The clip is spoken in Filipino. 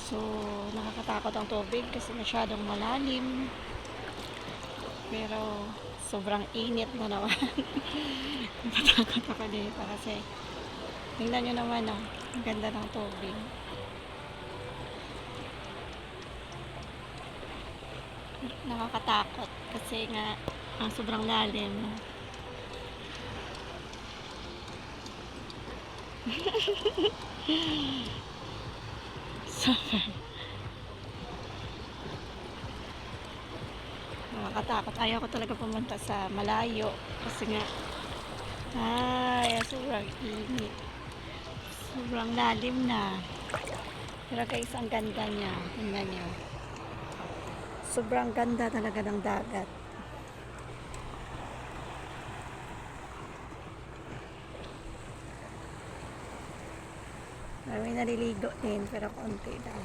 So, nakakatakot ang tubig kasi masyadong malalim. Pero, sobrang init na naman. Natatakot ako dito kasi tingnan nyo naman oh, ang ganda ng tubig. Nakakatakot kasi nga ang sobrang lalim. Nakakatakot. Ayaw ko talaga pumunta sa malayo kasi nga sobrang init. Sobrang lalim na. Pero guys, ang ganda niya. Tingnan niyo. Sobrang ganda talaga ng dagat. May naliligo din pero konti lang.